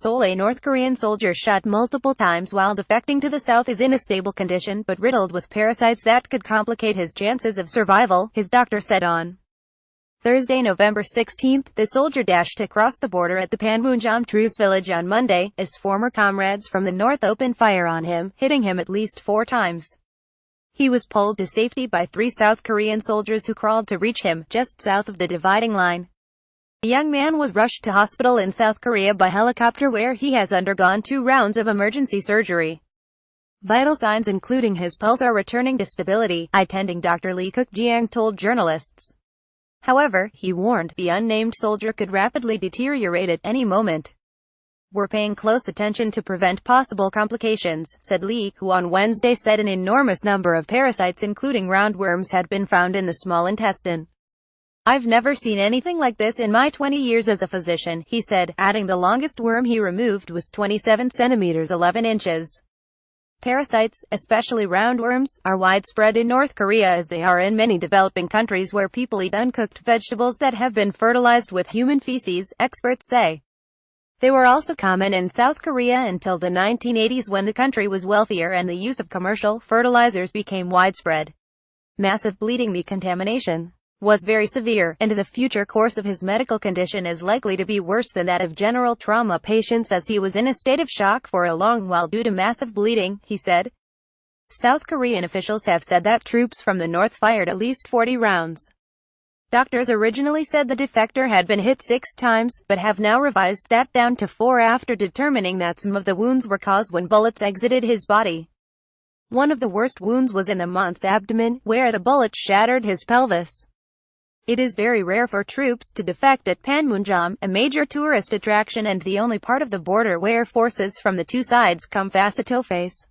SEOUL, a North Korean soldier shot multiple times while defecting to the south, is in a stable condition, but riddled with parasites that could complicate his chances of survival, his doctor said on Thursday, November 16. The soldier dashed across the border at the Panmunjom truce village on Monday, as former comrades from the north opened fire on him, hitting him at least 4 times. He was pulled to safety by 3 South Korean soldiers who crawled to reach him, just south of the dividing line. The young man was rushed to hospital in South Korea by helicopter, where he has undergone 2 rounds of emergency surgery. Vital signs including his pulse are returning to stability, attending Dr. Lee Cook-jiang told journalists. However, he warned, the unnamed soldier could rapidly deteriorate at any moment. "We're paying close attention to prevent possible complications," said Lee, who on Wednesday said an enormous number of parasites including roundworms had been found in the small intestine. "I've never seen anything like this in my 20 years as a physician," he said, adding the longest worm he removed was 27 centimeters 11 inches. Parasites, especially roundworms, are widespread in North Korea as they are in many developing countries where people eat uncooked vegetables that have been fertilized with human feces, experts say. They were also common in South Korea until the 1980s, when the country was wealthier and the use of commercial fertilizers became widespread. Massive bleeding. The contamination was very severe, and the future course of his medical condition is likely to be worse than that of general trauma patients, as he was in a state of shock for a long while due to massive bleeding, he said. South Korean officials have said that troops from the north fired at least 40 rounds. Doctors originally said the defector had been hit 6 times, but have now revised that down to 4 after determining that some of the wounds were caused when bullets exited his body. One of the worst wounds was in the man's abdomen, where the bullet shattered his pelvis. It is very rare for troops to defect at Panmunjom, a major tourist attraction and the only part of the border where forces from the 2 sides come face-to-face.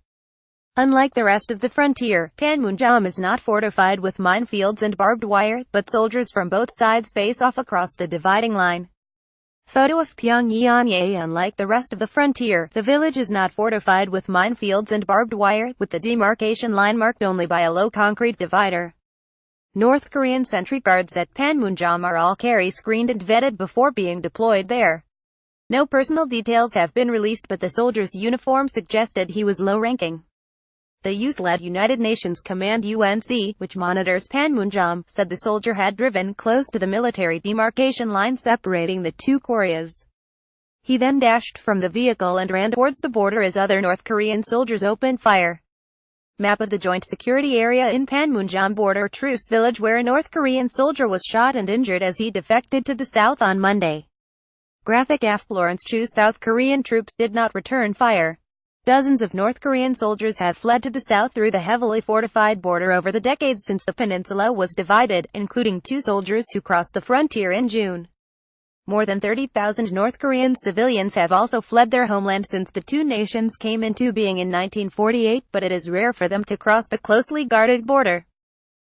Unlike the rest of the frontier, Panmunjom is not fortified with minefields and barbed wire, but soldiers from both sides face off across the dividing line. Photo of Pyongyang. Unlike the rest of the frontier, the village is not fortified with minefields and barbed wire, with the demarcation line marked only by a low concrete divider. North Korean sentry guards at Panmunjom are all screened and vetted before being deployed there. No personal details have been released, but the soldier's uniform suggested he was low-ranking. The US-led United Nations Command UNC, which monitors Panmunjom, said the soldier had driven close to the military demarcation line separating the 2 Koreas. He then dashed from the vehicle and ran towards the border as other North Korean soldiers opened fire. Map of the joint security area in Panmunjom border truce village, where a North Korean soldier was shot and injured as he defected to the south on Monday. Graphic AF Florence truce. South Korean troops did not return fire. Dozens of North Korean soldiers have fled to the south through the heavily fortified border over the decades since the peninsula was divided, including 2 soldiers who crossed the frontier in June. More than 30,000 North Korean civilians have also fled their homeland since the 2 nations came into being in 1948, but it is rare for them to cross the closely guarded border.